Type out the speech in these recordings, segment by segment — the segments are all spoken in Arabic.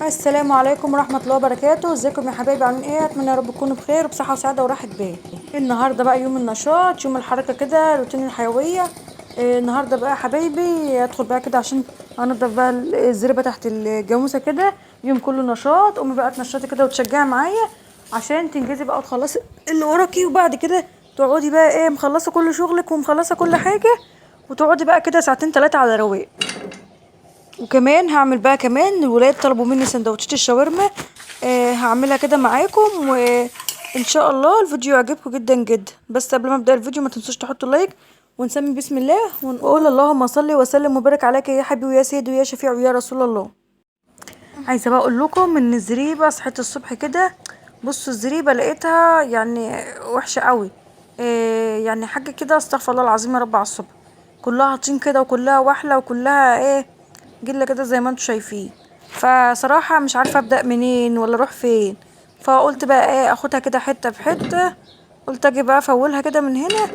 السلام عليكم ورحمة الله وبركاته. ازيكم يا حبايبي؟ عاملين ايه؟ اتمنى يا رب تكونوا بخير وبصحة وسعادة وراحة بال. النهارده بقى يوم النشاط، يوم الحركة كده، روتين الحيوية. النهارده بقى يا حبايبي ادخل بقى كده عشان انضف بقى الزريبة تحت الجاموسة كده. يوم كله نشاط، قومي بقى تنشطي كده وتشجعي معايا عشان تنجزي بقى وتخلصي اللي وراكي، وبعد كده تقعدي بقى ايه مخلصة كل شغلك ومخلصة كل حاجة، وتقعدي بقى كده ساعتين تلاتة على رواق. وكمان هعمل بقى كمان الولاد طلبوا مني سندوتشات الشاورما. هعملها كده معاكم، وان شاء الله الفيديو يعجبكم جدا جدا. بس قبل ما ابدا الفيديو ما تنسوش تحطوا لايك ونسمي بسم الله ونقول اللهم صل وسلم وبارك عليك يا حبيبي ويا سيدي ويا شفيع ويا رسول الله. عايزه بقى اقول لكم ان الزريبه صحيت الصبح كده. بصوا الزريبه لقيتها يعني وحشه قوي. يعني حاجه كده استغفر الله العظيم يا رب على الصبح. كلها طين كده وكلها وحله وكلها جله كده زي ما انتوا شايفين. فصراحه مش عارفه ابدا منين ولا اروح فين. فقلت بقى اخدها كده حته بحته. قلت اجي بقى افولها كده من هنا.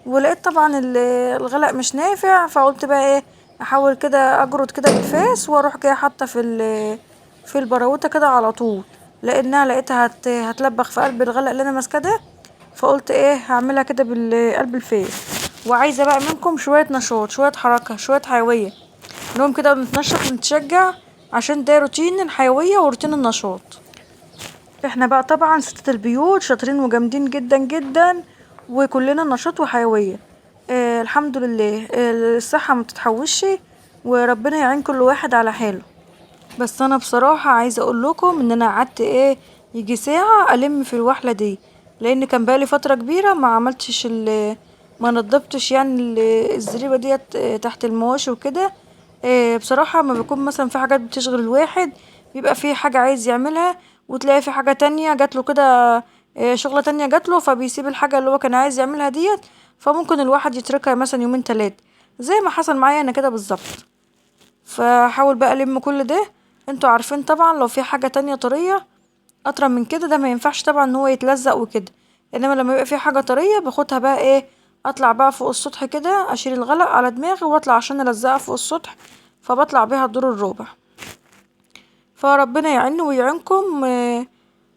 ولقيت طبعا الغلق مش نافع، فقلت بقى احاول كده اجرد كده بالفاس واروح جايه حاطه في البراوته كده على طول. لانها لقيتها هتلبخ في قلب الغلق اللي انا ماسكاه ده. فقلت هعملها كده بالقلب الفاس. وعايزه بقى منكم شويه نشاط، شويه حركه، شويه حيويه. نقوم كده ونتنشط ونتشجع عشان ده روتين الحيويه وروتين النشاط. احنا بقى طبعا ستات البيوت شاطرين وجامدين جدا جدا، وكلنا نشاط وحيوية. الحمد لله. الصحة ما تتحوش، وربنا يعين كل واحد على حاله. بس انا بصراحة عايزة اقول لكم ان انا قعدت يجي ساعة الم في الوحلة دي. لان كان بقالي فترة كبيرة ما عملتش ما نضفتش يعني الزريبة ديت تحت المواشي وكده. بصراحة ما بيكون مثلا في حاجات بتشغل الواحد، بيبقى في حاجة عايز يعملها وتلاقي في حاجة تانية جاتله كده. شغلة تانية جاتله فبيسيب الحاجة اللي هو كان عايز يعملها ديت. فممكن الواحد يتركها مثلا يومين تلاتة، زي ما حصل معايا انا كده بالظبط. فحاول بقى الم كل ده. انتوا عارفين طبعا لو في حاجة تانية طرية اطرى من كده، ده ما ينفعش طبعا ان هو يتلزق وكده. انما لما يبقى في حاجة طرية باخدها بقى اطلع بقى فوق السطح كده، اشيل الغلق على دماغي واطلع عشان الزقها فوق السطح. فبطلع بيها الدور الرابع. فربنا يعيننا ويعينكم،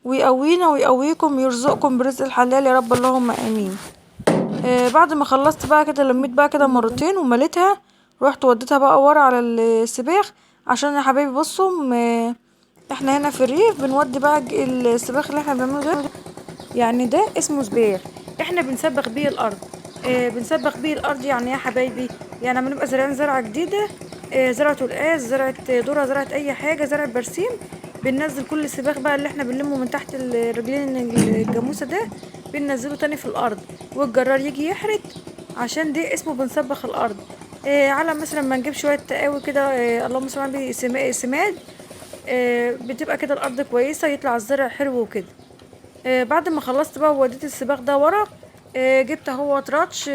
ويقوينا ويقويكم ويرزقكم برزق الحلال يا رب اللهم امين. بعد ما خلصت بقى كده لميت بقى كده مرتين ومليتها. رحت وديتها بقى ورا على السباخ. عشان يا حبايبي بصوا، احنا هنا في الريف بنودي بقى السباخ اللي احنا بنعمله ده. يعني ده اسمه سباخ. احنا بنسبخ بيه الارض. بنسبخ بيه الارض يعني إيه يا حبايبي؟ يعني لما نبقى زارعين زرعه جديده، زرعه القاس، زرعه ذره، زرعه اي حاجه، زرعه برسيم. بننزل كل السباخ بقى اللي احنا بنلمه من تحت الرجلين الجاموسه ده. بننزله تاني في الارض. والجرار يجي يحرد. عشان دي اسمه بنسبخ الارض. على مثلا ما نجيب شويه تقاوي كده، اللهم صل على النبي، سماد. بتبقى كده الارض كويسه يطلع الزرع حلو وكده. بعد ما خلصت بقى ووديت السباخ ده ورا. جبت اهو راتش.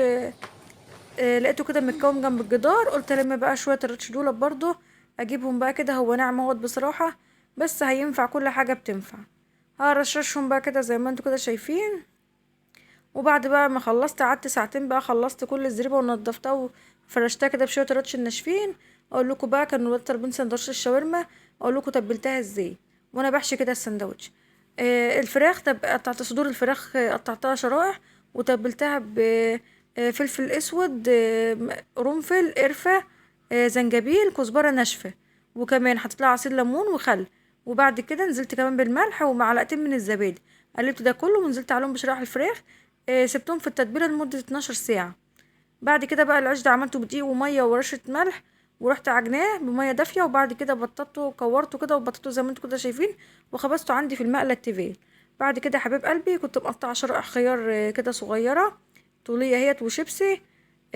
لقيته كده متكون جنب الجدار، قلت الم بقى شويه الراتش دول برضه. اجيبهم بقى كده، هو ناعم اهوت بصراحه. بس هينفع كل حاجه بتنفع. هرشرشهم بقى كده زي ما انتوا كده شايفين. وبعد بقى ما خلصت قعدت ساعتين بقى، خلصت كل الزريبه ونضفتها وفرشتها كده بشويه الراتش الناشفين. اقول لكم بقى كانوا الولاد طالبين سندوتش الشاورما. اقول لكم تبلتها ازاي وانا بحشي كده السندوتش. الفراخ قطعت صدور الفراخ، قطعتها شرائح. وتبلتها بفلفل اسود، قرنفل، قرفه، زنجبيل، كزبره ناشفه. وكمان حطيت لها عصير ليمون وخل. وبعد كده نزلت كمان بالملح ومعلقتين من الزبادي. قلبت ده كله ونزلت عليهم بشرايح الفراخ. سبتهم في التتبيله لمده 12 ساعه. بعد كده بقى العيش ده عملته بدقيق وميه ورشه ملح. ورحت عجناه بميه دافيه، وبعد كده بططته وكورته كده وبططته زي ما انتوا كده شايفين. وخبزته عندي في المقله التيفال. بعد كده يا حبيب قلبي كنت مقطعه شرائح خيار كده صغيره. طوليه اهيت وشيبسي.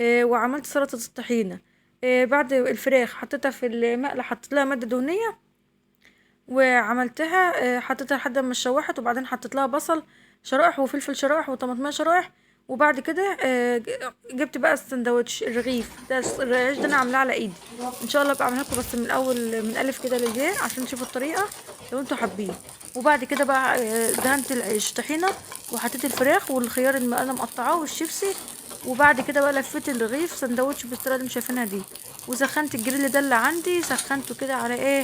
وعملت سلطه الطحينه. بعد الفراخ حطيتها في المقله، حطيت لها ماده دهنيه. وعملتها، حطيتها لحد ما اتشوحت، وبعدين حطيت لها بصل شرائح وفلفل شرائح وطماطمية شرائح. وبعد كده جبت بقى السندوتش الرغيف ده، العيش ده انا عاملاه على ايدي. ان شاء الله ابقى اعملها لكم بس من الاول من الف كده للياء عشان تشوفوا الطريقه لو انتوا حابين. وبعد كده بقى دهنت العيش طحينه. وحطيت الفراخ والخيار اللي انا مقطعاه والشيبسي. وبعد كده بقى لفيت الرغيف سندوتش بالطريقه اللي انتوا شايفينها دي. وسخنت الجريل ده اللي عندي، سخنته كده على ايه،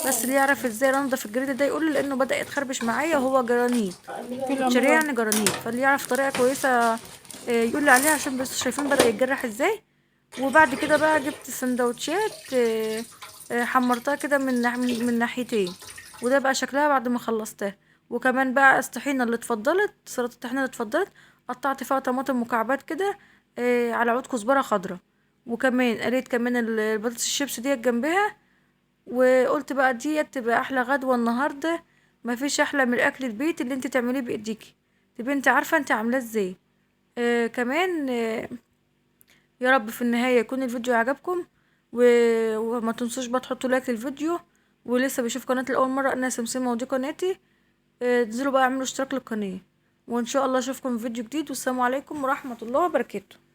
بس اللي يعرف ازاي انضف الجريل ده يقول لي، لانه بدأ يتخربش معايا وهو جرانيت بتشتريه يعني جرانيت، فاللي يعرف طريقة كويسة يقول لي عليها، عشان بس شايفين بدأ يتجرح ازاي. وبعد كده بقى جبت سندوتشات حمرتها كده من ناحيتين، وده بقى شكلها بعد ما خلصتها. وكمان بقى الطحينة اللي اتفضلت، سلطة الطحينة اللي اتفضلت، قطعت فيها طماطم مكعبات كده على عود كزبرة خضراء. وكمان قريت كمان البطاطس الشيبس ديت جنبها. وقلت بقى ديت تبقى احلى غدوة النهاردة، مفيش احلى من اكل البيت اللي انت تعمليه بايديكي، تبقي انت عارفة انت عاملاه ازاي. كمان يا رب في النهاية يكون الفيديو عجبكم، و... وما تنسوش بقى تحطوا لايك للفيديو. ولسه بشوف قناتي لأول مرة، أنا سمسمة ودي قناتي، تنزلوا بقى اعملوا اشتراك للقناة. وإن شاء الله أشوفكم في فيديو جديد، والسلام عليكم ورحمة الله وبركاته.